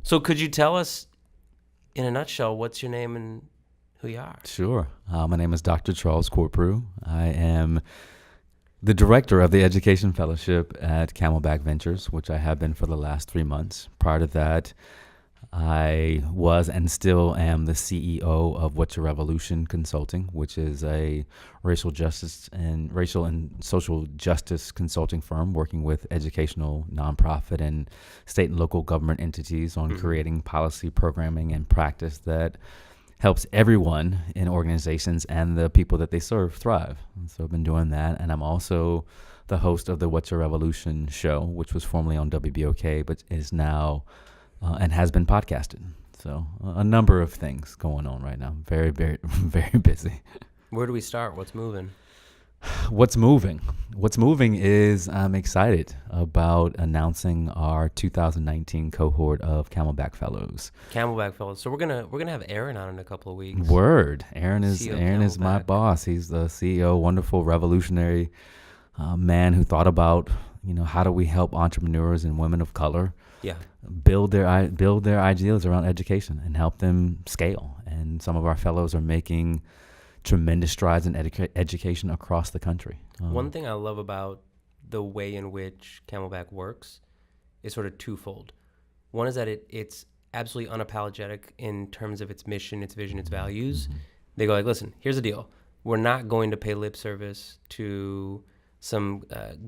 So could you tell us, in a nutshell, what's your name and who you are? Sure. My name is Dr. Charles Corprew. I am the director of the Education Fellowship at Camelback Ventures, which I have been for the last 3 months. Prior to that, I was and still am the CEO of What's Your Revolution Consulting, which is a racial and social justice consulting firm working with educational, nonprofit, and state and local government entities on creating policy, programming, and practice that helps everyone in organizations and the people that they serve thrive. And so I've been doing that, and I'm also the host of the What's Your Revolution show, which was formerly on WBOK, but is now and has been podcasted. So a number of things going on right now. Very, very, very busy. Where do we start? What's moving? What's moving? What's moving is I'm excited about announcing our 2019 cohort of Camelback Fellows. Camelback Fellows. So we're gonna have Aaron on in a couple of weeks. Word. Aaron is CEO my Camelback. boss. He's the CEO, wonderful, revolutionary man who thought about, how do we help entrepreneurs and women of color Yeah. build their ideals around education and help them scale. And some of our fellows are making tremendous strides in education across the country. One thing I love about the way in which Camelback works is sort of twofold. One is that it's absolutely unapologetic in terms of its mission, its vision, its values. They go like, listen, here's the deal. We're not going to pay lip service to some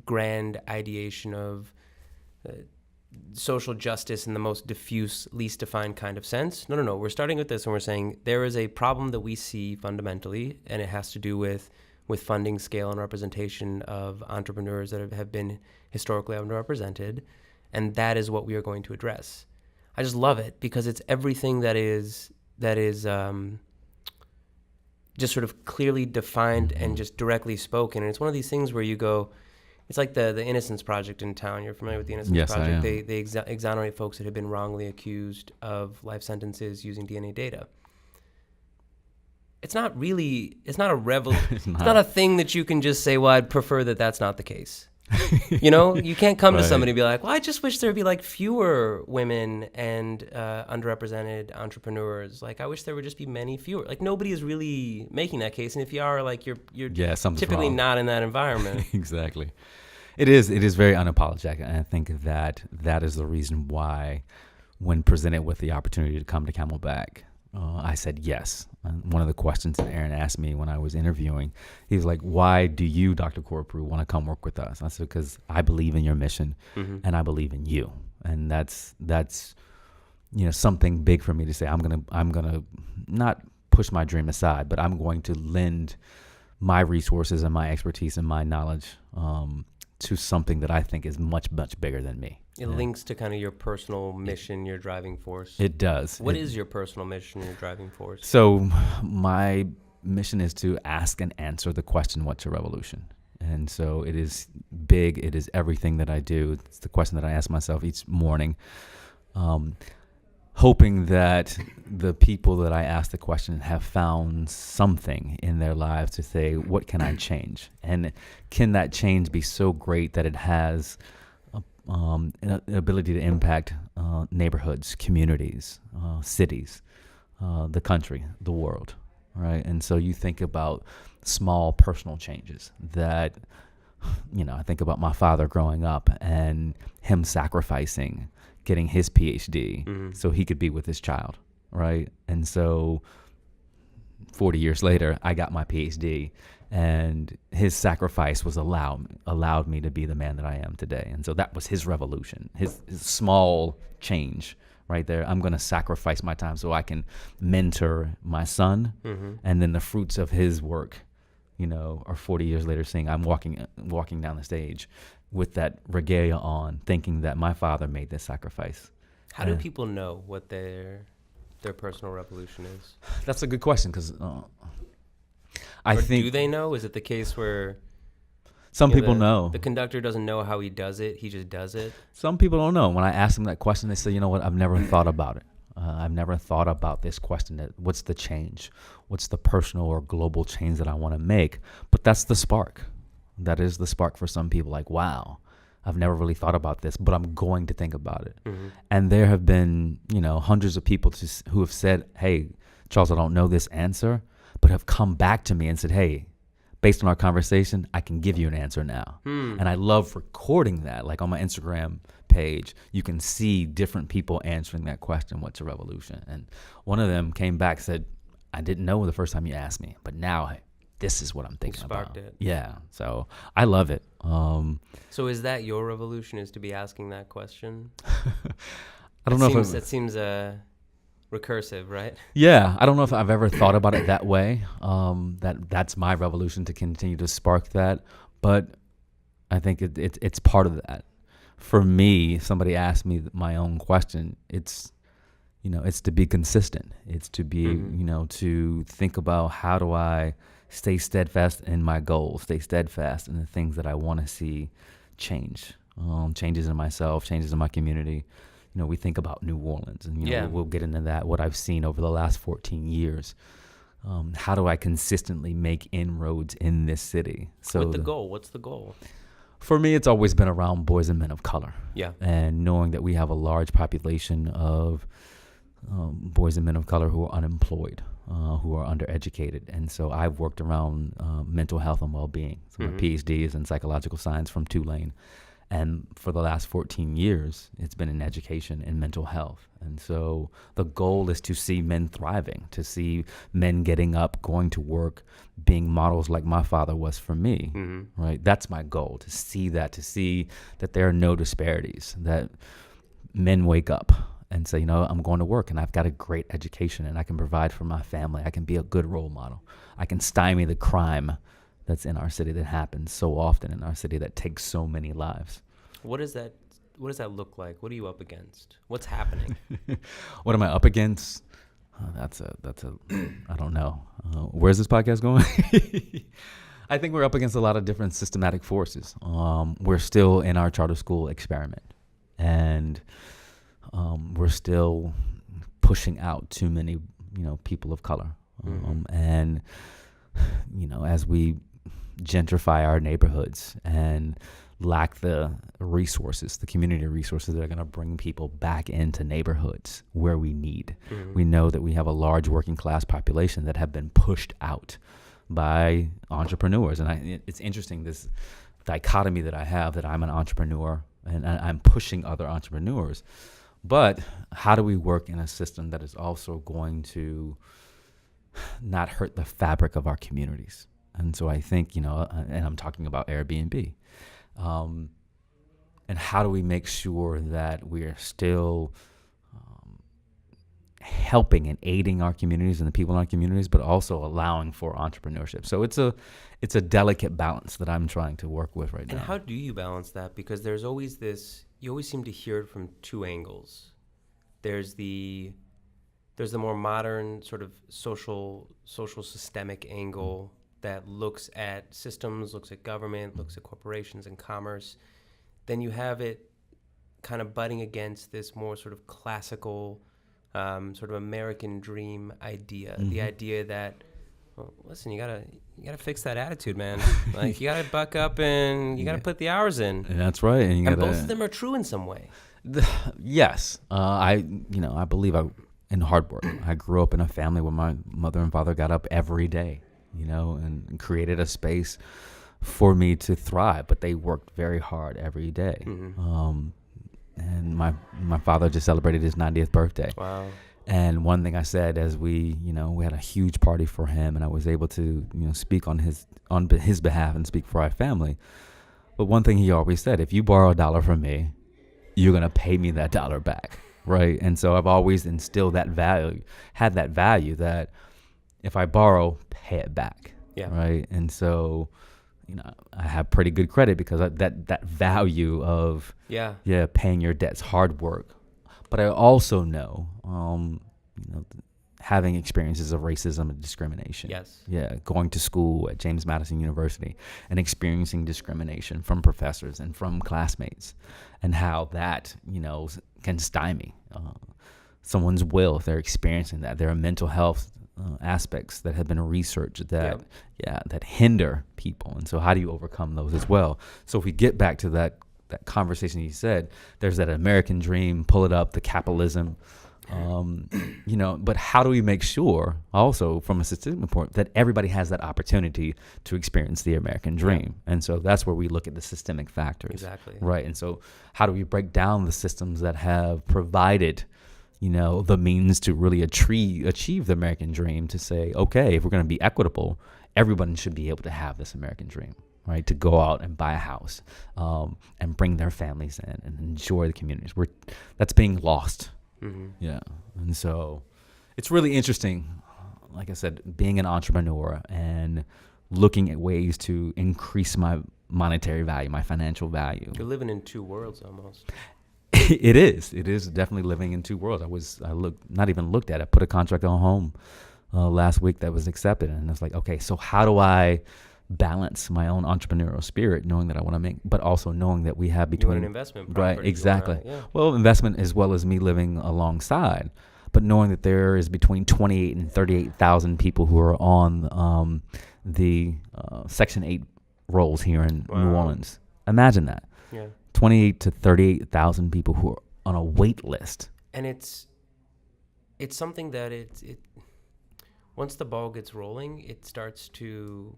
grand ideation of social justice in the most diffuse, least defined kind of sense. No. We're starting with this and we're saying there is a problem that we see fundamentally, and it has to do with funding, scale, and representation of entrepreneurs that have been historically underrepresented, and that is what we are going to address. I just love it because it's everything that is just sort of clearly defined and just directly spoken. And it's one of these things where you go, it's like the Innocence Project in town. You're familiar with the Innocence Yes, Project? I am. They exonerate folks that have been wrongly accused of life sentences using DNA data. It's not really, it's not a thing that you can just say, well, I'd prefer that that's not the case. You can't come to Right. somebody and be like, well, I just wish there'd be like fewer women and underrepresented entrepreneurs. Like, I wish there would just be many fewer. Like, nobody is really making that case. And if you are, like, you're Something's typically wrong. not in that environment. Exactly. It is very unapologetic. And I think that is the reason why, when presented with the opportunity to come to Camelback, I said yes. And one of the questions that Aaron asked me when I was interviewing, he was like, why do you, Dr. Corprew, want to come work with us? I said, because I believe in your mission and I believe in you. And that's something big for me to say. I'm gonna not push my dream aside, but I'm going to lend my resources and my expertise and my knowledge to something that I think is much, much bigger than me. It links to kind of your personal mission, your driving force. It does. What is your personal mission, your driving force? So my mission is to ask and answer the question, what's your revolution? And so it is big. It is everything that I do. It's the question that I ask myself each morning, hoping that the people that I ask the question have found something in their lives to say, what can I change? And can that change be so great that it has an ability to impact neighborhoods, communities, cities, the country, the world, right? And so you think about small personal changes that, I think about my father growing up and him sacrificing getting his PhD so he could be with his child, right? And so 40 years later, I got my PhD, and his sacrifice was allowed me to be the man that I am today. And so that was his revolution, his small change right there. I'm going to sacrifice my time so I can mentor my son, and then the fruits of his work, are 40 years later seeing I'm walking down the stage with that regalia on, thinking that my father made this sacrifice. How do people know what their personal revolution is? That's a good question, because do they know? Is it the case where some people know? The conductor doesn't know how he does it. He just does it. Some people don't know. When I ask them that question, they say, you know what, I've never thought about it. I've never thought about this question. What's the change? What's the personal or global change that I want to make? But that's the spark. That is the spark for some people. Like, wow, I've never really thought about this, but I'm going to think about it. Mm-hmm. And there have been, hundreds of people who have said, hey, Charles, I don't know this answer, but have come back to me and said, hey, based on our conversation, I can give you an answer now. And I love recording that. Like on my Instagram page, you can see different people answering that question, what's a revolution? And one of them came back, said, I didn't know the first time you asked me, but now this is what I'm thinking Sparked about. it. Yeah. So I love it. So is that your revolution, is to be asking that question? I don't know if if that seems recursive, right? Yeah, I don't know if I've ever thought about it that way. That's my revolution, to continue to spark that. But I think it's part of that. For me, if somebody asked me my own question, it's to be consistent. It's to be, to think about, how do I stay steadfast in my goals, stay steadfast in the things that I want to see change, changes in myself, changes in my community. We think about New Orleans, and we'll get into that, what I've seen over the last 14 years. How do I consistently make inroads in this city? So With the goal, what's the goal? For me, it's always been around boys and men of color. Yeah. And knowing that we have a large population of boys and men of color who are unemployed, who are undereducated. And so I've worked around mental health and well-being. So my PhD is in psychological science from Tulane. And for the last 14 years, it's been in education and mental health. And so the goal is to see men thriving, to see men getting up, going to work, being models like my father was for me, right? That's my goal, to see that there are no disparities, that men wake up and say, I'm going to work and I've got a great education and I can provide for my family. I can be a good role model. I can stymie the crime that's in our city, that happens so often in our city, that takes so many lives. What does that look like? What are you up against? What's happening? What am I up against? That's a I don't know. Where's this podcast going? I think we're up against a lot of different systematic forces. We're still in our charter school experiment, and we're still pushing out too many, people of color. And, as we gentrify our neighborhoods and lack the resources, the community resources that are going to bring people back into neighborhoods where we need. We know that we have a large working class population that have been pushed out by entrepreneurs. And it's interesting, this dichotomy that I have, that I'm an entrepreneur and I'm pushing other entrepreneurs. But how do we work in a system that is also going to not hurt the fabric of our communities? And so I think, and I'm talking about Airbnb. And how do we make sure that we're still helping and aiding our communities and the people in our communities, but also allowing for entrepreneurship? So it's a delicate balance that I'm trying to work with right now. And how do you balance that? Because there's always this, you always seem to hear it from two angles. There's the more modern sort of social systemic angle that looks at systems, looks at government, looks at corporations and commerce. Then you have it kind of butting against this more sort of classical, sort of American dream idea. The idea that, well, listen, you gotta fix that attitude, man. Like, you gotta buck up and you gotta put the hours in. And that's right. And both of them are true in some way. Yes. I believe in hard work. I grew up in a family where my mother and father got up every day, and created a space for me to thrive. But they worked very hard every day. And my father just celebrated his 90th birthday. Wow. And one thing I said, as we had a huge party for him, and I was able to, speak on his behalf and speak for our family. But one thing he always said, if you borrow $1 from me, you're going to pay me that $1 back. Right. And so I've always instilled that value, that if I borrow, pay it back. Yeah. Right. And so, I have pretty good credit because that value of, paying your debts, hard work. But I also know, having experiences of racism and discrimination. Yes. Yeah. Going to school at James Madison University and experiencing discrimination from professors and from classmates, and how that, can stymie someone's will if they're experiencing that. There are mental health aspects that have been researched that hinder people. And so how do you overcome those as well? So if we get back to that that conversation you said, there's that American dream, pull it up, the capitalism, but how do we make sure also from a systemic point that everybody has that opportunity to experience the American dream? And so that's where we look at the systemic factors. Exactly. Right. And so how do we break down the systems that have provided, the means to really achieve the American dream, to say, okay, if we're going to be equitable, everyone should be able to have this American dream, right? To go out and buy a house, and bring their families in and enjoy the communities. That's being lost. Mm-hmm. Yeah. And so it's really interesting, like I said, being an entrepreneur and looking at ways to increase my monetary value, my financial value. You're living in two worlds almost. It is definitely living in two worlds. Not even looked at it. Put a contract on home last week that was accepted, and it's like, okay, so how do I balance my own entrepreneurial spirit, knowing that I want to make, but also knowing that we have between an investment right, exactly. Yeah. Well, investment as well as me living alongside, but knowing that there is between 28 and 38,000 people who are on the Section 8 rolls here in New Orleans. Imagine that. Yeah. 28 to 38,000 people who are on a wait list. And it's something that once the ball gets rolling, it starts to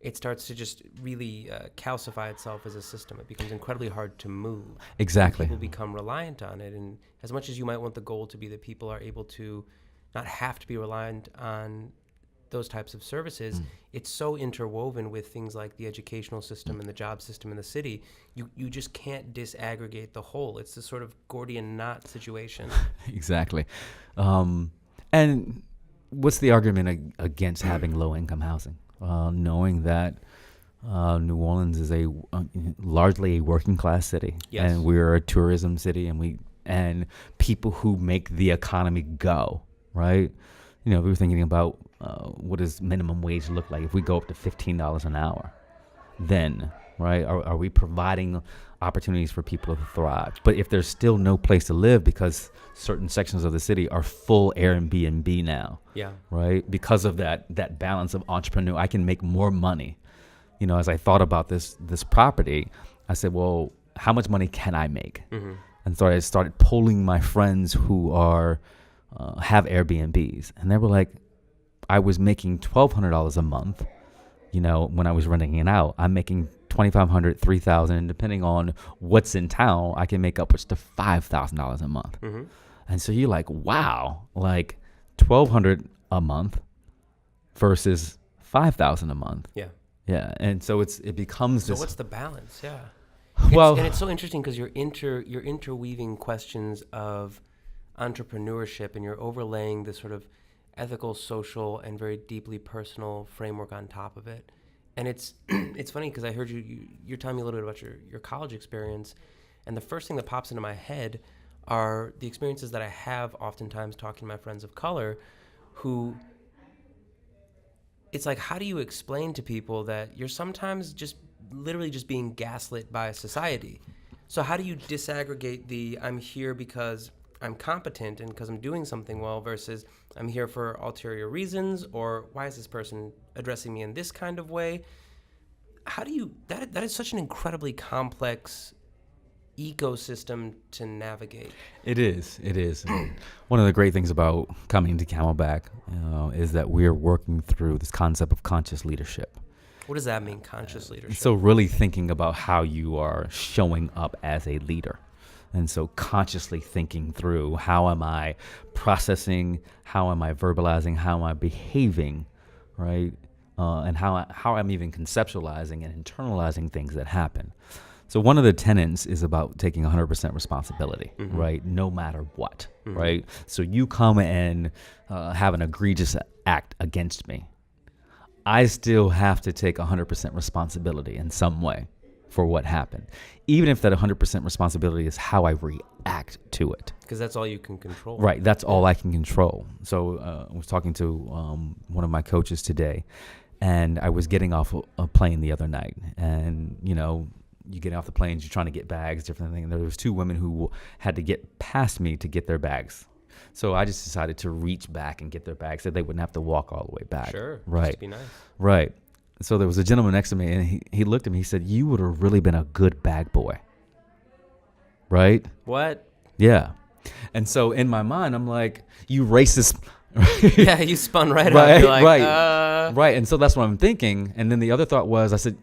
just really calcify itself as a system. It becomes incredibly hard to move. Exactly. People become reliant on it. And as much as you might want the goal to be that people are able to not have to be reliant on those types of services, it's so interwoven with things like the educational system and the job system in the city. You just can't disaggregate the whole. It's this sort of Gordian knot situation. Exactly. And what's the argument against having low-income housing? Knowing that New Orleans is largely a working-class city, yes, and we're a tourism city, and people who make the economy go, right? We were thinking about what does minimum wage look like if we go up to $15 an hour, then, right? Are we providing opportunities for people to thrive? But if there's still no place to live because certain sections of the city are full Airbnb now, yeah, right? Because of that balance of entrepreneur, I can make more money. As I thought about this property, I said, well, how much money can I make? Mm-hmm. And so I started polling my friends who have Airbnbs, and they were like, I was making $1,200 a month, when I was renting it out. I'm making $2,500, $3,000, and depending on what's in town, I can make upwards to $5,000 a month. Mm-hmm. And so you're like, wow, like $1,200 a month versus $5,000 a month. Yeah. Yeah. And so it becomes so this. What's the balance? Yeah. Well, and it's so interesting because you're interweaving questions of entrepreneurship, and you're overlaying this sort of ethical, social, and very deeply personal framework on top of it. And it's funny because I heard you're telling me a little bit about your college experience, and the first thing that pops into my head are the experiences that I have oftentimes talking to my friends of color who, it's like, how do you explain to people that you're sometimes just literally just being gaslit by society? So how do you disaggregate I'm here because I'm competent and because I'm doing something well versus I'm here for ulterior reasons, or why is this person addressing me in this kind of way? How do you, that is such an incredibly complex ecosystem to navigate. It is. One of the great things about coming to Camelback is that we're working through this concept of conscious leadership. What does that mean, conscious leadership? So really thinking about how you are showing up as a leader. And so consciously thinking through, how am I processing, how am I verbalizing, how am I behaving, right? And how I'm even conceptualizing and internalizing things that happen. So one of the tenets is about taking 100% responsibility, mm-hmm. right? No matter what, mm-hmm. right? So you come and have an egregious act against me. I still have to take 100% responsibility in some way for what happened, even if that 100% responsibility is how I react to it. Because that's all you can control. Right, that's all I can control. So I was talking to one of my coaches today, and I was getting off a plane the other night, and you get off the planes, you're trying to get bags, different things. There was two women who had to get past me to get their bags. So I just decided to reach back and get their bags so they wouldn't have to walk all the way back. Sure. Right. Just to be nice. Right. so there was a gentleman next to me, and he looked at me. He said, "You would have really been a good bag boy." Right? What? Yeah. And so in my mind, I'm like, "You racist." Yeah, you spun right Right, up. You're like, right. Right. And so that's what I'm thinking. And then the other thought was, I said,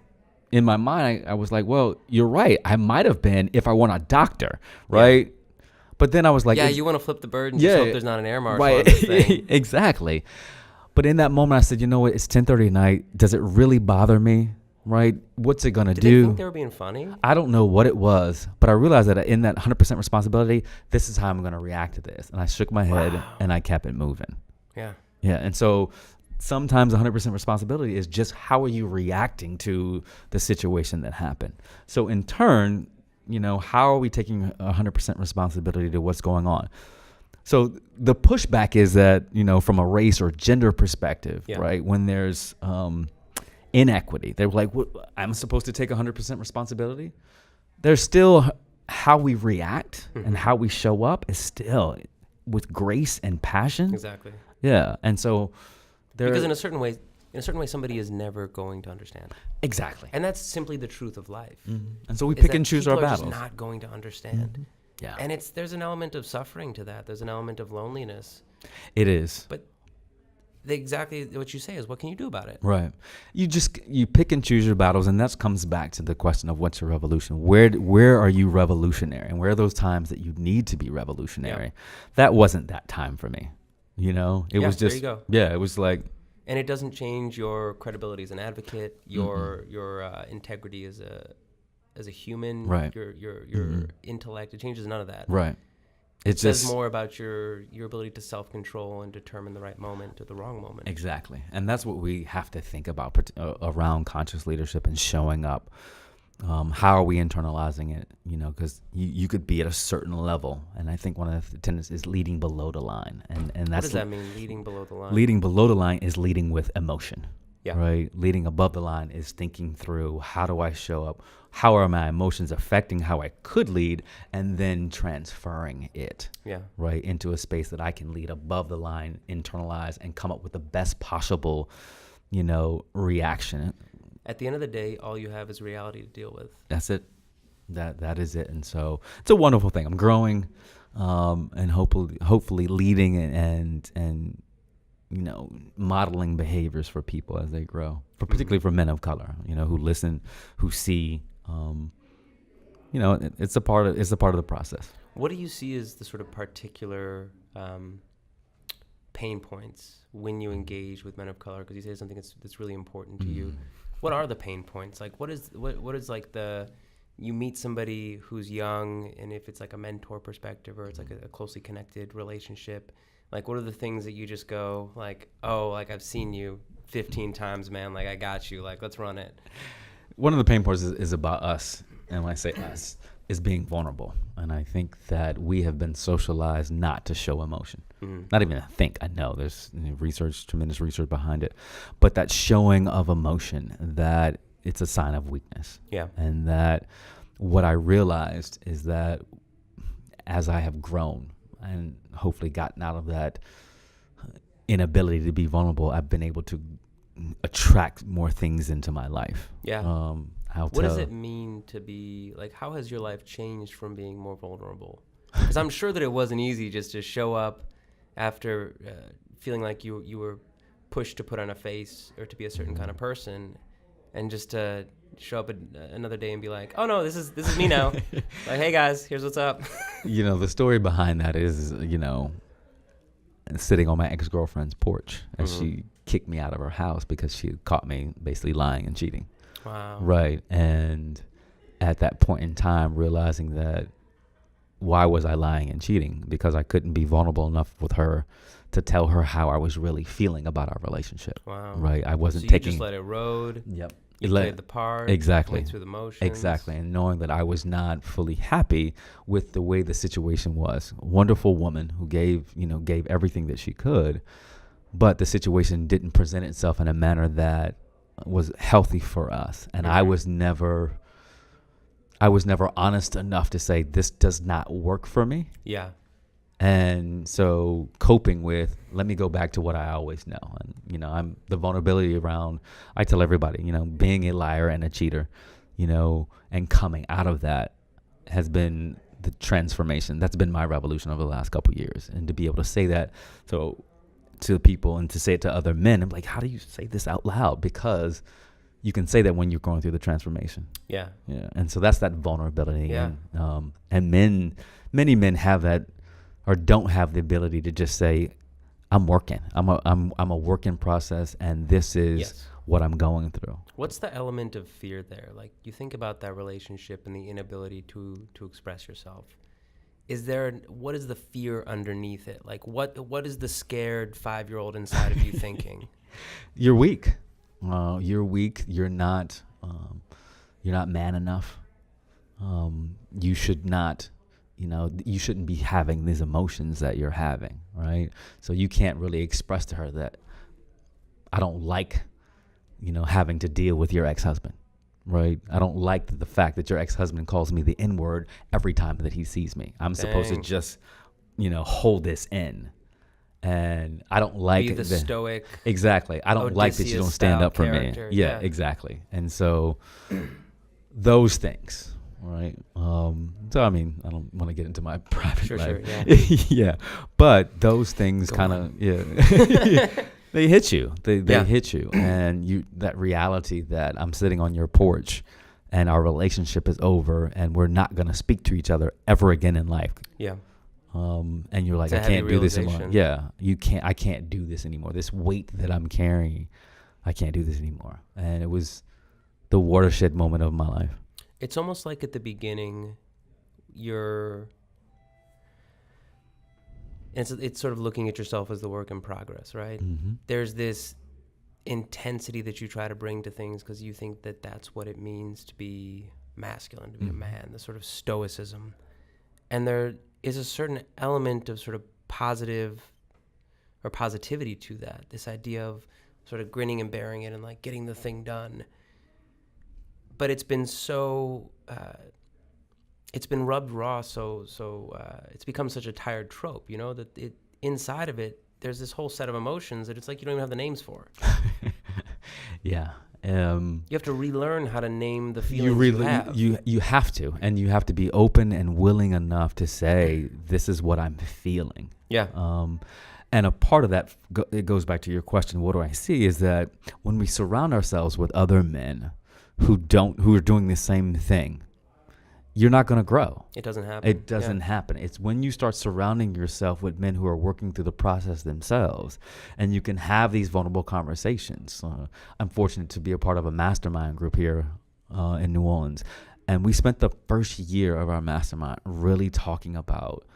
in my mind, I was like, well, you're right. I might have been if I weren't a doctor. Right. Yeah. But then I was like, yeah, you want to flip the bird and just hope there's not an air marshal on this thing. Exactly. But in that moment, I said, you know what? It's 10:30 at night. Does it really bother me? Right? What's it going to do? Did they think they were being funny? I don't know what it was, but I realized that in that 100% responsibility, this is how I'm going to react to this. And I shook my head and I kept it moving. Yeah. Yeah. And so sometimes 100% responsibility is just how are you reacting to the situation that happened? So in turn, you know, how are we taking 100% responsibility to what's going on? So the pushback is that, you know, from a race or gender perspective, right, when there's inequity, they're like, I'm supposed to take 100% responsibility? There's still how we react and how we show up is still with grace and passion. Exactly. Yeah. And so because in a certain way, somebody is never going to understand. Exactly. And that's simply the truth of life. Mm-hmm. And so we pick and choose our battles. People are just not going to understand. Mm-hmm. Yeah. And there's an element of suffering to that. There's an element of loneliness. It is. But exactly what you say is, what can you do about it? Right. You pick and choose your battles, and that comes back to the question of what's your revolution. Where are you revolutionary, and where are those times that you need to be revolutionary? Yeah. That wasn't that time for me. You know, it was just, there you go. Yeah, it was like, and it doesn't change your credibility as an advocate, your integrity as a human, right. your intellect. It changes none of that. Right. It says more about your ability to self-control and determine the right moment or the wrong moment. Exactly. And that's what we have to think about around conscious leadership and showing up. How are we internalizing it? You know, because you could be at a certain level. And I think one of the tendencies is leading below the line. And that's what does that mean, leading below the line? Leading below the line is leading with emotion. Yeah. Right. Leading above the line is thinking through, how do I show up? How are my emotions affecting how I could lead, and then transferring it right into a space that I can lead above the line, internalize, and come up with the best possible, you know, reaction. At the end of the day, all you have is reality to deal with. That's it. That is it. And so it's a wonderful thing. I'm growing, and hopefully leading and you know, modeling behaviors for people as they grow, particularly for men of color, you know, who listen, who see, you know, it's a part of the process. What do you see as the sort of particular pain points when you engage with men of color? Because you say something that's really important to you. What are the pain points? Like, what is like you meet somebody who's young, and if it's like a mentor perspective or it's like a closely connected relationship, like, what are the things that you just go like, oh, like, I've seen you 15 times, man. Like, I got you. Like, let's run it. One of the pain points is about us. And when I say us, is being vulnerable. And I think that we have been socialized not to show emotion. Not even to think. I know there's tremendous research behind it. But that showing of emotion, that it's a sign of weakness. Yeah. And that what I realized is that as I have grown, and hopefully gotten out of that inability to be vulnerable, I've been able to attract more things into my life. Yeah. What does it mean to be, like, how has your life changed from being more vulnerable? Because I'm sure that it wasn't easy just to show up after feeling like you were pushed to put on a face or to be a certain kind of person, and just to show up another day and be like, oh no, this is me now. Like, hey guys, here's what's up. You know, the story behind that is, you know, sitting on my ex-girlfriend's porch as she kicked me out of her house because she had caught me basically lying and cheating. Wow. Right. And at that point in time, realizing that, why was I lying and cheating? Because I couldn't be vulnerable enough with her to tell her how I was really feeling about our relationship. Wow. Right. I wasn't so taking. You just let it road. Yep. You played the part. Exactly. Went through the motions. Exactly. And knowing that I was not fully happy with the way the situation was. Wonderful woman who gave everything that she could, but the situation didn't present itself in a manner that was healthy for us. And I was never honest enough to say, this does not work for me. Yeah. And so coping with, let me go back to what I always know. And, I'm the vulnerability around, I tell everybody, being a liar and a cheater, and coming out of that has been the transformation. That's been my revolution over the last couple of years. And to be able to say that to people and to say it to other men, I'm like, how do you say this out loud? Because you can say that when you're going through the transformation. Yeah. Yeah. And so that's that vulnerability. Yeah. And many men have that, or don't have the ability to just say, I'm working. I'm a work in process, and this is what I'm going through. What's the element of fear there? Like, you think about that relationship and the inability to express yourself. What is the fear underneath it? Like, what is the scared 5-year-old inside of you thinking? You're weak. You're weak. You're not man enough. You should not. You shouldn't be having these emotions that you're having, right? So you can't really express to her that I don't like, having to deal with your ex-husband, right? I don't like the fact that your ex-husband calls me the N-word every time that he sees me. I'm supposed to just, hold this in. And I don't like the stoic. Exactly. I don't like that you don't stand up for character. me. Yeah, exactly. And so those things. Right. So, I don't want to get into my private life. Sure, yeah. But those things kind of, they hit you. They hit you. And that reality that I'm sitting on your porch and our relationship is over and we're not going to speak to each other ever again in life. Yeah. And you're like, I can't do this anymore. Yeah. I can't do this anymore. This weight that I'm carrying, I can't do this anymore. And it was the watershed moment of my life. It's almost like at the beginning, it's sort of looking at yourself as the work in progress, right? Mm-hmm. There's this intensity that you try to bring to things because you think that that's what it means to be masculine, to be a man, the sort of stoicism. And there is a certain element of sort of positive or positivity to that, this idea of sort of grinning and bearing it and like getting the thing done. But it's been it's been rubbed raw, so it's become such a tired trope, that inside of it, there's this whole set of emotions that it's like you don't even have the names for. Yeah. You have to relearn how to name the feelings you have. You have to, and you have to be open and willing enough to say, this is what I'm feeling. Yeah. And a part of that, it goes back to your question, what do I see, is that when we surround ourselves with other men who are doing the same thing, you're not going to grow. It doesn't happen. It doesn't happen. It's when you start surrounding yourself with men who are working through the process themselves, and you can have these vulnerable conversations. I'm fortunate to be a part of a mastermind group here in New Orleans, and we spent the first year of our mastermind really talking about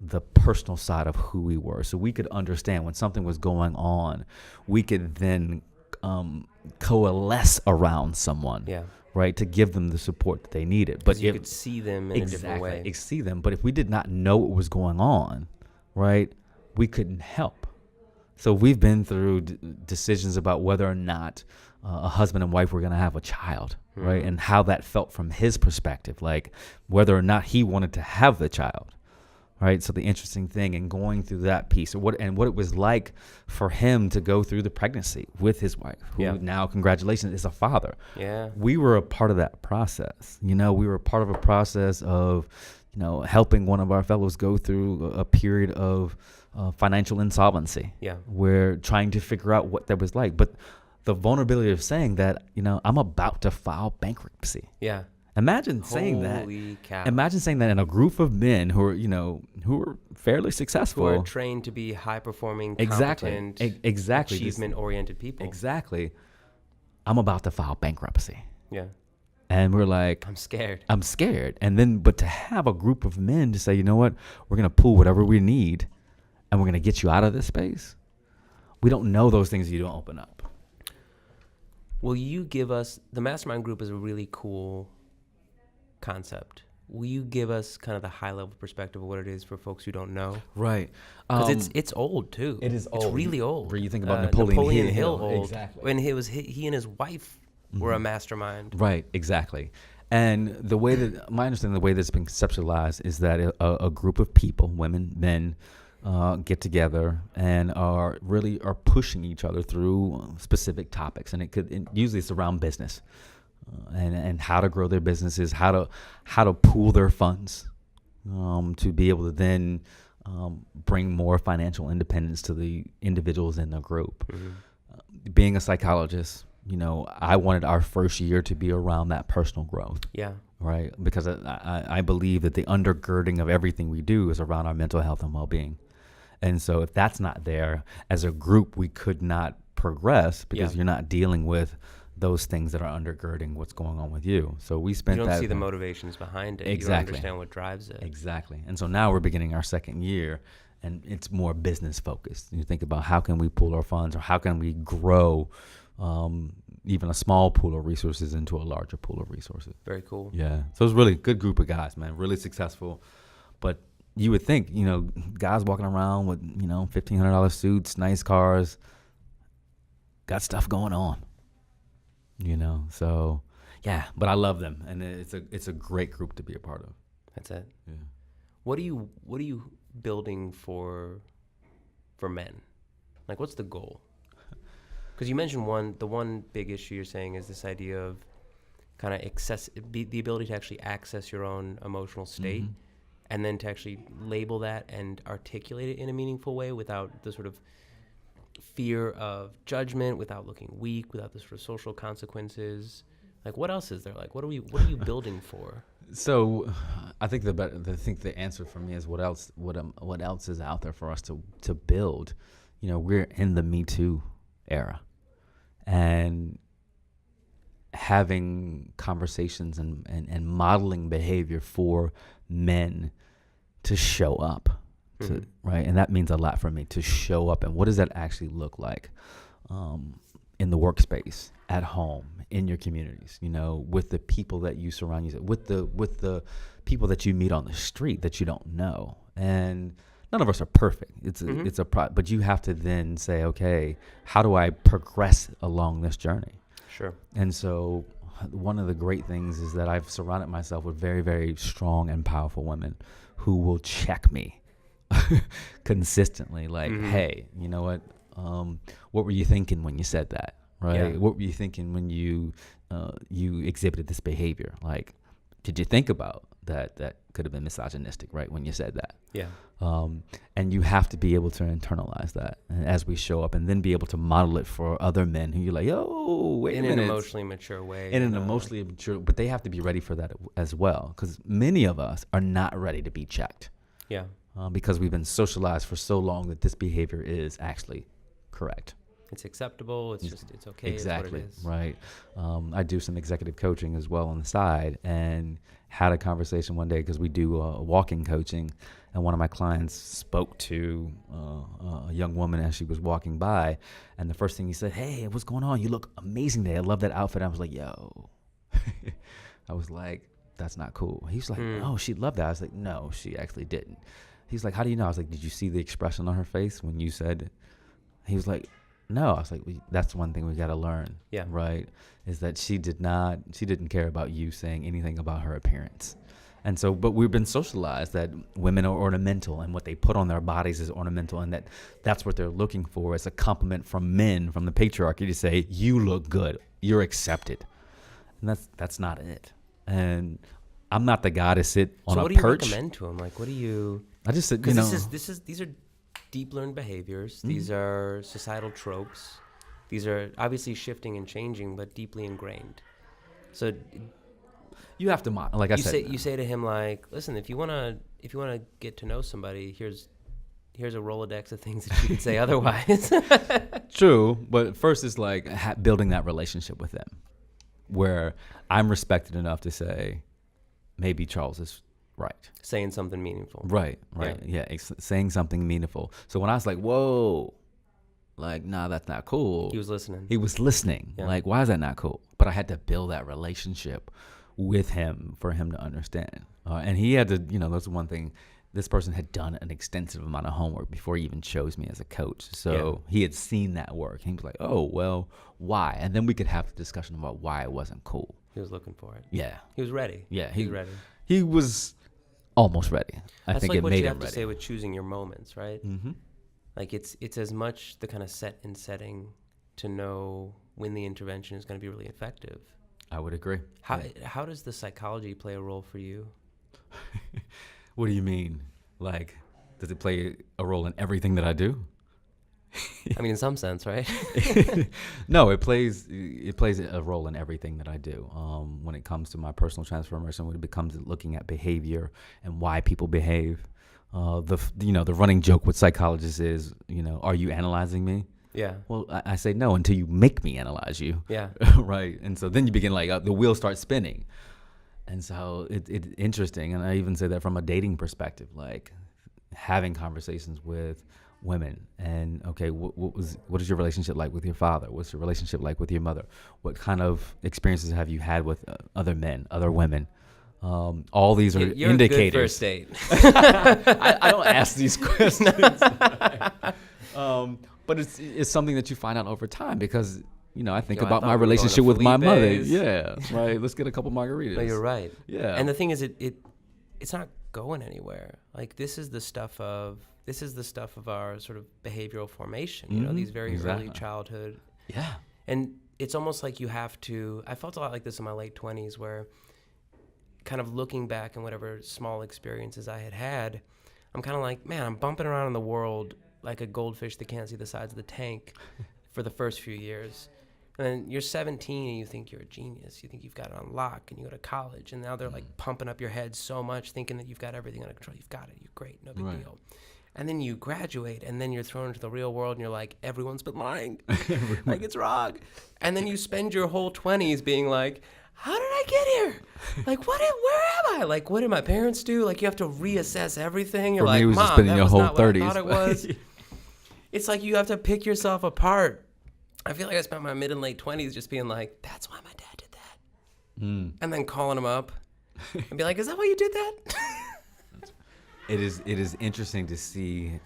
the personal side of who we were, so we could understand when something was going on, we could then coalesce around someone, right, to give them the support that they needed. But you could see them in a different way. See them. But if we did not know what was going on, right, we couldn't help. So we've been through decisions about whether or not a husband and wife were going to have a child, right, and how that felt from his perspective, like whether or not he wanted to have the child. Right. So the interesting thing in going through that piece, what it was like for him to go through the pregnancy with his wife, who now, congratulations, is a father. Yeah. We were a part of that process. We were a part of a process of, helping one of our fellows go through a period of financial insolvency. Yeah. We're trying to figure out what that was like. But the vulnerability of saying that, I'm about to file bankruptcy. Yeah. Imagine saying that. Holy cow. Imagine saying that in a group of men who are fairly successful, who are trained to be high-performing, competent, achievement-oriented people. Exactly. I'm about to file bankruptcy. Yeah. And we're like, I'm scared. And then, but to have a group of men to say, you know what, we're going to pull whatever we need, and we're going to get you out of this space. We don't know those things if you don't open up. Will you give us, the mastermind group is a really cool concept. Will you give us kind of the high level perspective of what it is for folks who don't know? Right. Because it's old too. It is old. It's really old. Where you think about Napoleon Hill. Old. Exactly. When he and his wife were a mastermind. Right. Exactly. And the way that my understanding, the way that's been conceptualized is that a group of people, women, men, get together and are pushing each other through specific topics, and usually it's around business, and how to grow their businesses, how to pool their funds, to be able to then bring more financial independence to the individuals in the group. Mm-hmm. Being a psychologist, I wanted our first year to be around that personal growth. Yeah. Right. Because I believe that the undergirding of everything we do is around our mental health and well-being. And so if that's not there, as a group, we could not progress because you're not dealing with those things that are undergirding what's going on with you. So we spent You don't see the motivations behind it. Exactly. You don't understand what drives it. Exactly. And so now we're beginning our second year, and it's more business focused. You think about how can we pool our funds, or how can we grow even a small pool of resources into a larger pool of resources. Very cool. Yeah. So it's really a good group of guys, man. Really successful. But you would think, guys walking around with, $1,500 suits, nice cars, got stuff going on. So yeah, but I love them, and it's a great group to be a part of. That's it. Yeah. What are you building for men? Like, what's the goal? Because you mentioned the one big issue you're saying is this idea of kind of the ability to actually access your own emotional state, mm-hmm. and then to actually label that and articulate it in a meaningful way without the sort of fear of judgment, without looking weak, without the sort of social consequences. Like, what else is there? Like, what are you building for? So, I think the answer for me is what else is out there for us to build. We're in the Me Too era, and having conversations and modeling behavior for men to show up. Mm-hmm. Right, and that means a lot for me, to show up. And what does that actually look like in the workspace, at home, in your communities, with the people that you surround yourself with, the people that you meet on the street that you don't know. And none of us are perfect. But you have to then say, okay, how do I progress along this journey? Sure. And so one of the great things is that I've surrounded myself with very, very strong and powerful women who will check me consistently, like, mm-hmm. Hey, you know what were you thinking when you said that? Right? Yeah. What were you thinking when you exhibited this behavior? Like, did you think about that could have been misogynistic, right, when you said that? Yeah. And you have to be able to internalize that, and as we show up, and then be able to model it for other men who you're like, oh, wait a minute. In an emotionally mature way. In an emotionally mature, but they have to be ready for that as well, because many of us are not ready to be checked. Yeah. Because we've been socialized for so long that this behavior is actually correct. It's acceptable. It's okay. Exactly. It's what it is. Right. I do some executive coaching as well on the side, and had a conversation one day because we do walking coaching, and one of my clients spoke to a young woman as she was walking by, and the first thing he said, "Hey, what's going on? You look amazing today. I love that outfit." I was like, "Yo," I was like, "That's not cool." He was like, "Oh, she loved that." I was like, "No, she actually didn't." He's like, "How do you know?" I was like, "Did you see the expression on her face when you said it?" He was like, "No." I was like, "That's one thing we got to learn." Yeah. Right. Is that she didn't care about you saying anything about her appearance. And so, but we've been socialized that women are ornamental, and what they put on their bodies is ornamental, and that's what they're looking for, as a compliment from men, from the patriarchy, to say, you look good, you're accepted. And that's not it. And I'm not the guy to sit on a perch. So what do you recommend to them? Like, what do you... I just said, these are deep learned behaviors. Mm-hmm. These are societal tropes. These are obviously shifting and changing, but deeply ingrained. So you have to, like I said, you say to him, like, listen, if you wanna get to know somebody, here's a Rolodex of things that you could say otherwise. True, but first it's like building that relationship with them, where I'm respected enough to say, maybe Charles is right. Saying something meaningful. Right. Yeah, saying something meaningful. So when I was like, whoa, like, nah, that's not cool. He was listening. Yeah. Like, why is that not cool? But I had to build that relationship with him for him to understand. And he had to, that's one thing. This person had done an extensive amount of homework before he even chose me as a coach. So he had seen that work. He was like, oh, well, why? And then we could have the discussion about why it wasn't cool. He was looking for it. Yeah. He was ready. Yeah. He was ready. He was almost ready. I That's think like it what made you him have to ready. say with choosing your moments, right? Mm-hmm. Like it's as much the kind of set and setting to know when the intervention is going to be really effective. I would agree. How does the psychology play a role for you? What do you mean? Like, does it play a role in everything that I do? I mean, in some sense, right? No, it plays a role in everything that I do. When it comes to my personal transformation, when it becomes looking at behavior and why people behave, the running joke with psychologists is, are you analyzing me? Yeah. Well, I say no until you make me analyze you. Yeah. Right. And so then you begin the wheel starts spinning. And so it's interesting. And I even say that from a dating perspective, like having conversations with women and, okay, what is your relationship like with your father? What's your relationship like with your mother? What kind of experiences have you had with other men, other women? All these are You're indicators. A good first date. I don't ask these questions. But it's something that you find out over time because, I think about my relationship with my mother. Yeah, right. Let's get a couple margaritas. No, you're right. Yeah. And the thing is, it's not going anywhere. Like this is the stuff of our sort of behavioral formation. These very early childhood. Yeah. And it's almost like you have to. I felt a lot like this in my late 20s, where kind of looking back and whatever small experiences I had, I'm kind of like, man, I'm bumping around in the world like a goldfish that can't see the sides of the tank for the first few years. And then you're 17 and you think you're a genius. You think you've got it on lock and you go to college and now they're like pumping up your head so much thinking that you've got everything under control. You've got it. You're great. No big deal. And then you graduate and then you're thrown into the real world and you're like, everyone's been lying. Like it's wrong. And then you spend your whole 20s being like, how did I get here? Like, where am I? Like, what did my parents do? Like, you have to reassess everything. You're like, Mom, that was not what I thought it was. It's like you have to pick yourself apart. I feel like I spent my mid and late 20s just being like, that's why my dad did that. And then calling him up and be like, is that why you did that? It is interesting to see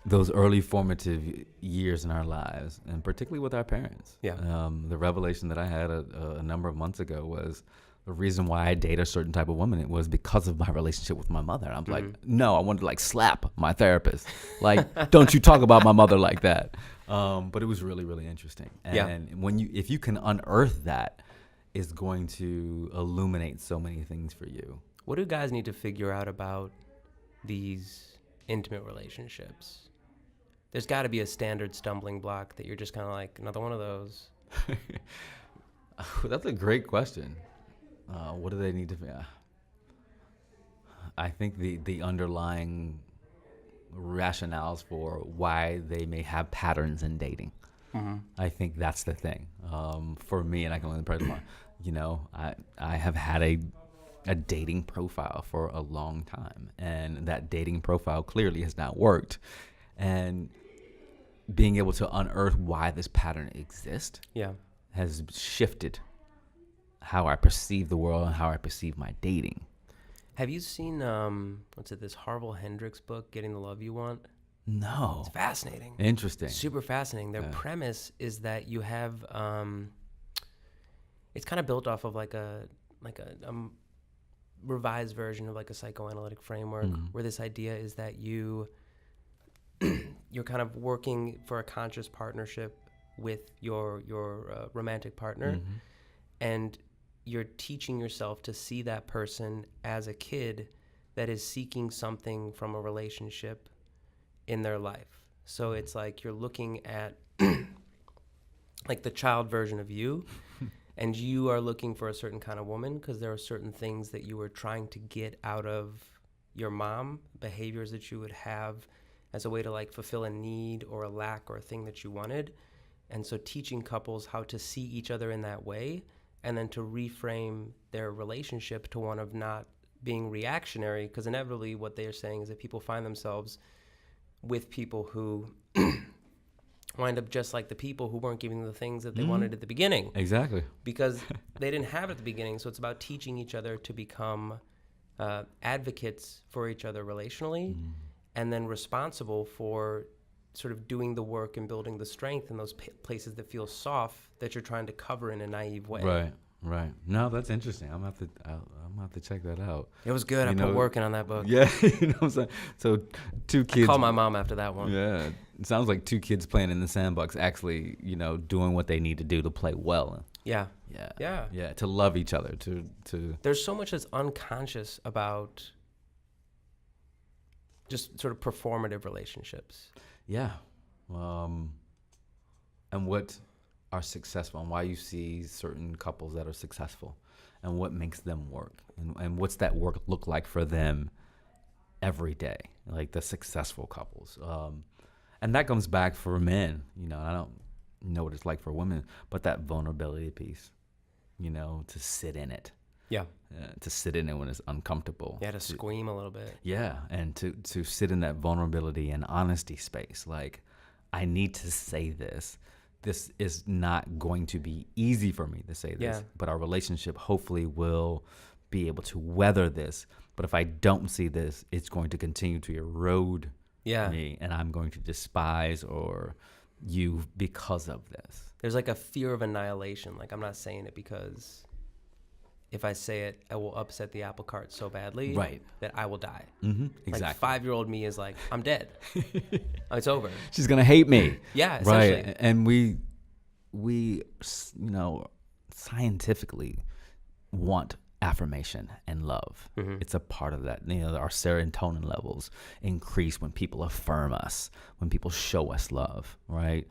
those early formative years in our lives, and particularly with our parents. Yeah. The revelation that I had a number of months ago was the reason why I date a certain type of woman. It was because of my relationship with my mother. I'm like, no, I wanted to slap my therapist. Like, don't you talk about my mother like that. But it was really, really interesting. And if you can unearth that, it's going to illuminate so many things for you. What do guys need to figure out about these intimate relationships? There's got to be a standard stumbling block that you're just kind of like, another one of those. That's a great question. What do they need to? I think the underlying rationales for why they may have patterns in dating. I think that's the thing. For me, and I can only pray I have had a dating profile for a long time, and that dating profile clearly has not worked. And being able to unearth why this pattern exists has shifted how I perceive the world and how I perceive my dating. Have you seen this Harville Hendrix book, Getting the Love You Want? No. It's fascinating. Interesting. Super fascinating. Their premise is that you have it's kind of built off of like a revised version of like a psychoanalytic framework, where this idea is that you're kind of working for a conscious partnership with your romantic partner, and you're teaching yourself to see that person as a kid that is seeking something from a relationship in their life. So it's like you're looking at like the child version of you, and you are looking for a certain kind of woman because there are certain things that you were trying to get out of your mom, behaviors that you would have as a way to like fulfill a need or a lack or a thing that you wanted. And so teaching couples how to see each other in that way, and then to reframe their relationship to one of not being reactionary, because inevitably what they are saying is that people find themselves with people who wind up just like the people who weren't giving them the things that they wanted at the beginning. Exactly. Because they didn't have it at the beginning. So it's about teaching each other to become advocates for each other relationally, and then responsible for sort of doing the work and building the strength in those places that feel soft that you're trying to cover in a naive way. Right. No, that's interesting. I'm gonna have to check that out. It was good. You I know, put work in on that book. Yeah, you know what I'm saying? So two I kids. called my mom after that one. Yeah. It sounds like two kids playing in the sandbox actually, doing what they need to do to play well. Yeah. Yeah. Yeah. Yeah. To love each other. To There's so much that's unconscious about just sort of performative relationships. Yeah. And what are successful and why you see certain couples that are successful and what makes them work and what's that work look like for them every day, like the successful couples. And that comes back for men, I don't know what it's like for women, but that vulnerability piece, to sit in it. Yeah. To sit in it when it's uncomfortable. Yeah, to scream a little bit. Yeah, and to sit in that vulnerability and honesty space. Like, I need to say this. This is not going to be easy for me to say this, but our relationship hopefully will be able to weather this. But if I don't see this, it's going to continue to erode me, and I'm going to despise you because of this. There's like a fear of annihilation. Like, I'm not saying it because if I say it, I will upset the apple cart so badly that I will die. Mm-hmm. Exactly. Like 5-year-old me is like, I'm dead. It's over. She's going to hate me. Yeah, essentially. Right. And we, scientifically want affirmation and love. Mm-hmm. It's a part of that. Our serotonin levels increase when people affirm us, when people show us love, right?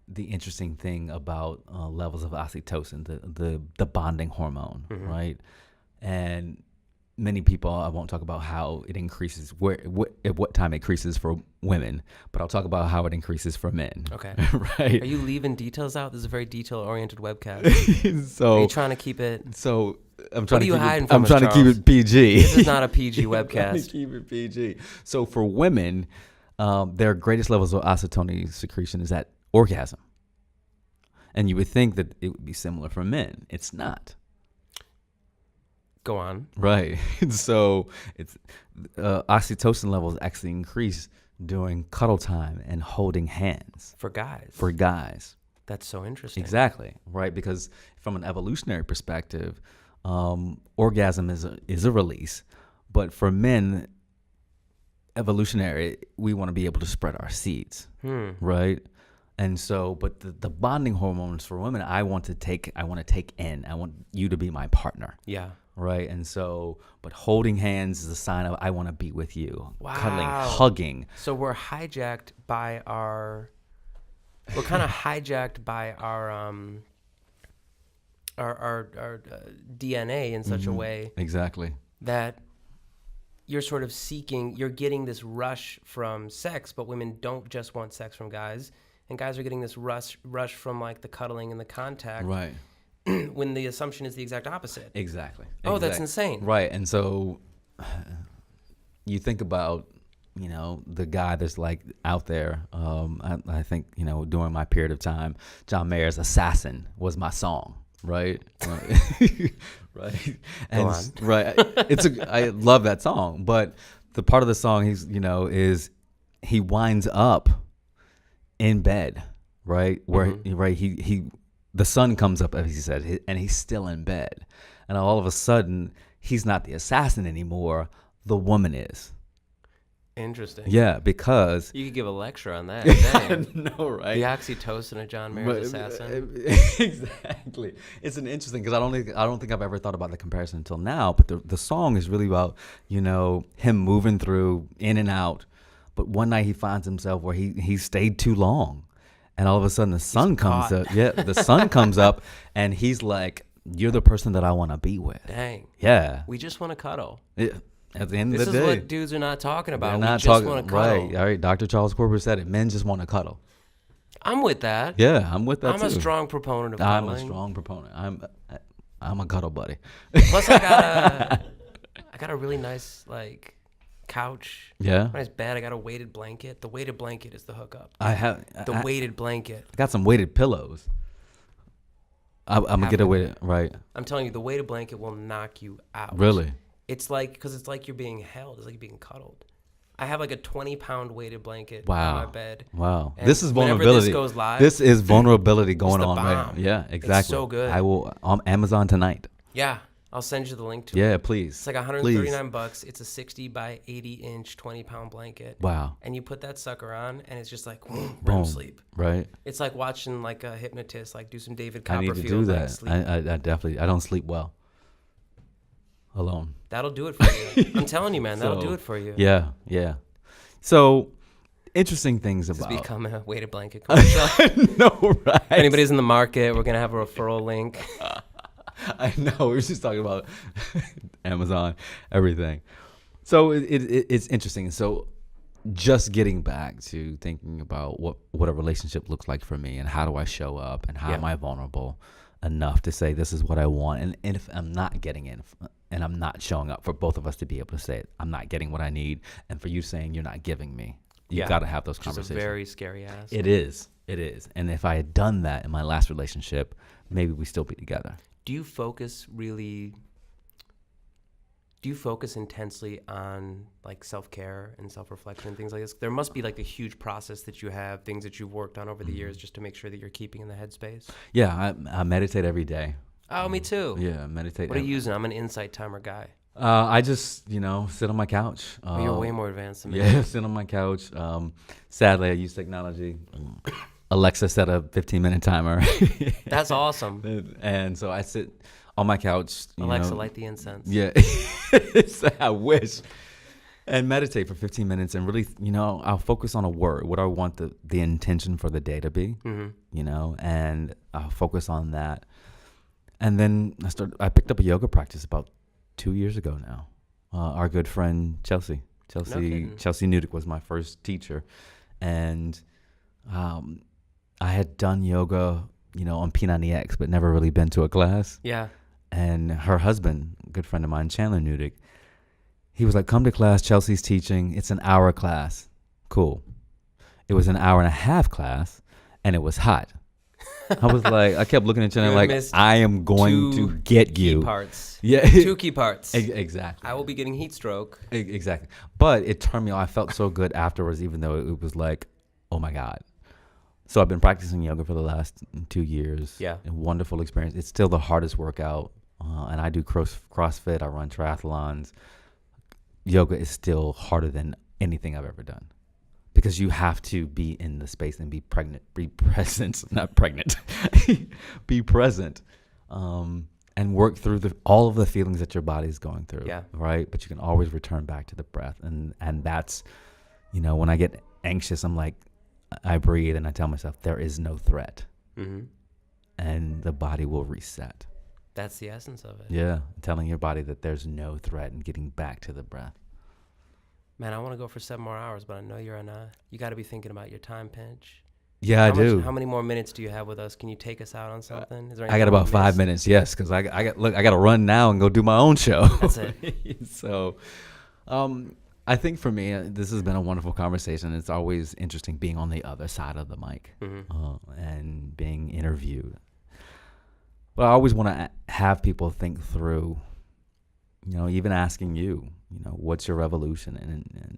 The interesting thing about levels of oxytocin, the bonding hormone, right? And many people, I won't talk about how it increases, at what time it increases for women, but I'll talk about how it increases for men. Okay. Right? Are you leaving details out? This is a very detail-oriented webcast. So, are you trying to keep it? So I'm trying to keep it PG. This is not a PG webcast. I'm trying to keep it PG. So for women, their greatest levels of oxytocin secretion is at orgasm. And you would think that it would be similar for men. It's not. Go on. Right. So it's oxytocin levels actually increase during cuddle time and holding hands. For guys. That's so interesting. Exactly. Right. Because from an evolutionary perspective, orgasm is a release. But for men, evolutionary, we want to be able to spread our seeds. Right. And so, but the bonding hormones for women, I want to take in. I want you to be my partner. Yeah. Right. And so, but holding hands is a sign of I want to be with you. Wow. Cuddling, hugging. So we're hijacked by our DNA in such a way. Exactly. That you're sort of you're getting this rush from sex, but women don't just want sex from guys. And guys are getting this rush from like the cuddling and the contact. Right. When the assumption is the exact opposite. Exactly. Oh, that's insane. Right. And so you think about, the guy that's like out there. I think, during my period of time, John Mayer's Assassin was my song. Right. Right. And right. I love that song. But the part of the song is he winds up in bed, right? Where the sun comes up, as he said, and he's still in bed. And all of a sudden, he's not the assassin anymore. The woman is. Interesting. Yeah, because you could give a lecture on that. No, right? The oxytocin of John Mayer's Assassin. Exactly. It's an interesting because I don't think I've ever thought about the comparison until now. But the song is really about him moving through in and out. But one night he finds himself where he stayed too long. And all of a sudden the sun comes up. Yeah, the sun comes up and he's like, you're the person that I want to be with. Dang. Yeah. We just want to cuddle. At the end of the day. This is what dudes are not talking about. They're we not just want to cuddle. Right. All right. Dr. Charles Corprew said it. Men just want to cuddle. I'm with that. Yeah, I'm with that I'm too. a strong proponent of cuddling. I'm a strong proponent. I'm a cuddle buddy. Plus I got a really nice couch. Yeah. Nice bed. I got a weighted blanket. The weighted blanket is the hookup. Weighted blanket. I got some weighted pillows. I'm gonna get a weighted, right. I'm telling you, the weighted blanket will knock you out. Really? It's like, because it's like you're being held. It's like you're being cuddled. I have like a 20-pound weighted blanket Wow. on my bed. Wow. And This is whenever vulnerability. this goes live, This is vulnerability going the on right bomb. now. Yeah, exactly. It's so good. I will on Amazon tonight. Yeah, I'll send you the link to it. Yeah, please. It's like $139. It's a 60 by 80 inch 20-pound blanket. Wow. And you put that sucker on, and it's just like Boom. REM sleep. Right. It's like watching like a hypnotist, like do some David I Copperfield. need to do like, that. sleep. I definitely. I don't sleep well alone. That'll do it for you. I'm telling you, man. That'll do it for you. Yeah. Yeah. So interesting things This about. has become a weighted blanket commercial. No, right. If anybody's in the market, we're gonna have a referral link. I know. We're just talking about Amazon, everything. So it's interesting. So just getting back to thinking about what a relationship looks like for me and how do I show up and how am I vulnerable enough to say this is what I want. And if I'm not getting in and I'm not showing up, for both of us to be able to say it, I'm not getting what I need. And for you saying you're not giving me, you've got to have those conversations. It's a very scary ass. It is. It is. And if I had done that in my last relationship, maybe we'd still be together. Do you focus intensely on like self-care and self-reflection and things like this? There must be like a huge process that you have, things that you've worked on over the years just to make sure that you're keeping in the headspace. Yeah, I meditate every day. Oh, me too. Yeah, meditate. What are you using? I'm an Insight Timer guy. I just, sit on my couch. You're way more advanced than me. Yeah, sit on my couch. Sadly, I use technology. Alexa set a 15-minute timer. That's awesome. And so I sit on my couch. Alexa, light the incense. Yeah, I wish. And meditate for 15 minutes and really, I'll focus on a word, what I want the intention for the day to be, and I'll focus on that. And then I picked up a yoga practice about 2 years ago now. Our good friend Chelsea Nudick was my first teacher. And I had done yoga, on P90X, but never really been to a class. Yeah. And her husband, a good friend of mine, Chandler Nudick, he was like, come to class, Chelsea's teaching. It's an hour class. Cool. It was an hour and a half class, and it was hot. I was like, I kept looking at Chandler like, I am going to get you. Key parts. Yeah. 2 key parts. Exactly. I will be getting heat stroke. Exactly. But it turned me on. I felt so good afterwards, even though it was like, oh my God. So I've been practicing yoga for the last 2 years. Yeah. A wonderful experience. It's still the hardest workout. And I do CrossFit. I run triathlons. Yoga is still harder than anything I've ever done because you have to be in the space and be present, be present, and work through all of the feelings that your body's going through. Yeah. Right. But you can always return back to the breath. And that's, when I get anxious, I'm like, I breathe and I tell myself there is no threat, and the body will reset. That's the essence of it. Yeah, telling your body that there's no threat and getting back to the breath. Man, I want to go for 7 more hours, but I know you're you got to be thinking about your time pinch. Yeah, I do. How many more minutes do you have with us? Can you take us out on something? Is there I got about 5 minutes, yes, because I got to run now and go do my own show. That's it. So, I think for me, this has been a wonderful conversation. It's always interesting being on the other side of the mic and being interviewed. But I always want to have people think through, even asking you, what's your revolution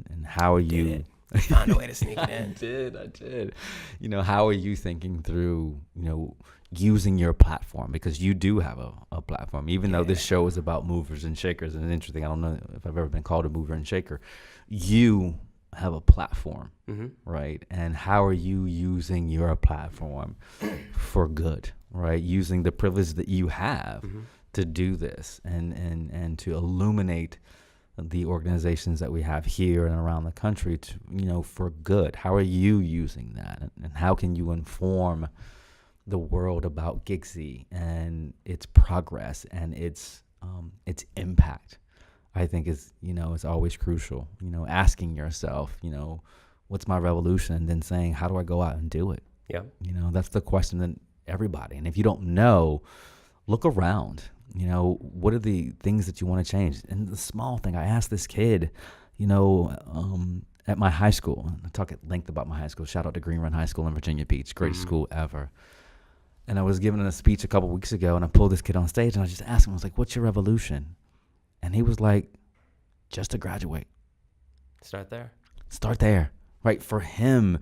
and how are you? Found a way to sneak it in. I did. How are you thinking through, using your platform? Because you do have a platform, even though this show is about movers and shakers. And it's interesting, I don't know if I've ever been called a mover and shaker. You have a platform, right? And how are you using your platform for good? Right, using the privilege that you have to do this and to illuminate the organizations that we have here and around the country to, for good. How are you using that, and how can you inform the world about Gigsy and its progress and its impact? I think is always crucial. Asking yourself, what's my revolution, and then saying, how do I go out and do it? Yeah, that's the question that everybody. And if you don't know, look around. What are the things that you want to change? And the small thing, I asked this kid, at my high school, I talk at length about my high school. Shout out to Green Run High School in Virginia Beach, great school ever. And I was giving a speech a couple weeks ago, and I pulled this kid on stage, and I just asked him, I was like, what's your revolution? And he was like, just to graduate. Start there. Start there, right? For him,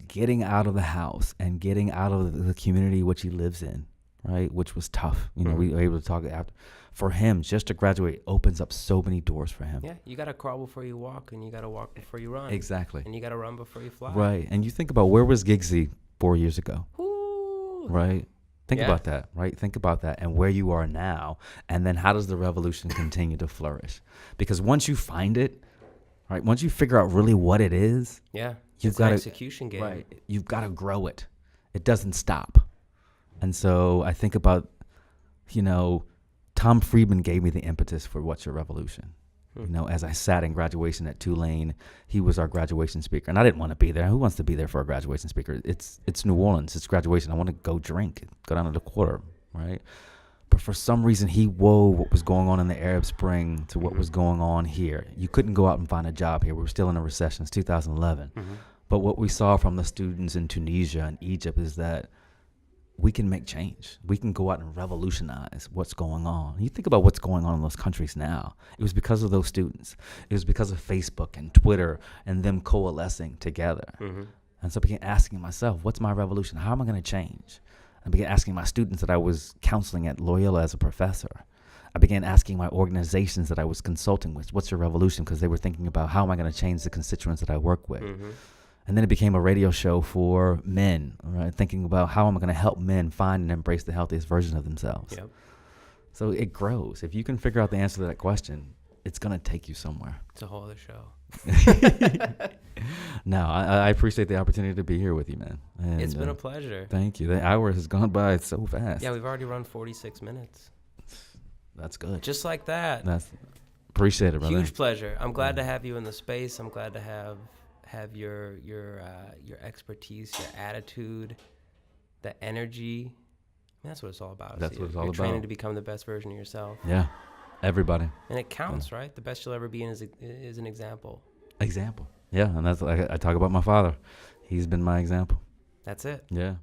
getting out of the house and getting out of the community which he lives in, right? Which was tough. We were able to talk after. For him, just to graduate opens up so many doors for him. Yeah, you got to crawl before you walk, and you got to walk before you run. Exactly. And you got to run before you fly. Right. And you think about, where was Gigsy 4 years ago? Ooh. Right? Think about that, right? Think about that and where you are now. And then how does the revolution continue to flourish? Because once you find it, right, once you figure out really what it is, you've got an execution game. Right. You've got to grow it. It doesn't stop. And so I think about, Tom Friedman gave me the impetus for What's Your Revolution. As I sat in graduation at Tulane, he was our graduation speaker. And I didn't want to be there. Who wants to be there for a graduation speaker? It's New Orleans. It's graduation. I want to go drink, go down to the quarter, right? But for some reason, he wove what was going on in the Arab Spring to what was going on here. You couldn't go out and find a job here. We were still in a recession. It's 2011. But what we saw from the students in Tunisia and Egypt is that we can make change. We can go out and revolutionize what's going on. You think about what's going on in those countries now. It was because of those students. It was because of Facebook and Twitter and them coalescing together. And so I began asking myself, what's my revolution? How am I going to change? I began asking my students that I was counseling at Loyola as a professor. I began asking my organizations that I was consulting with, what's your revolution? Because they were thinking about, how am I going to change the constituents that I work with? And then it became a radio show for men, right? Thinking about, how am I going to help men find and embrace the healthiest version of themselves? So it grows. If you can figure out the answer to that question, it's going to take you somewhere. It's a whole other show. No, I appreciate the opportunity to be here with you, man. And, it's been a pleasure. Thank you. The hour has gone by so fast. Yeah, we've already run 46 minutes. That's good. Just like that. Appreciate it, brother. Huge pleasure. I'm glad to have you in the space. I'm glad to have your expertise, your attitude, the energy. That's what it's all about. That's what it's all about. You're training to become the best version of yourself. Yeah, everybody. And it counts, right? The best you'll ever be is an example. Yeah, and that's I talk about my father. He's been my example. That's it. Yeah.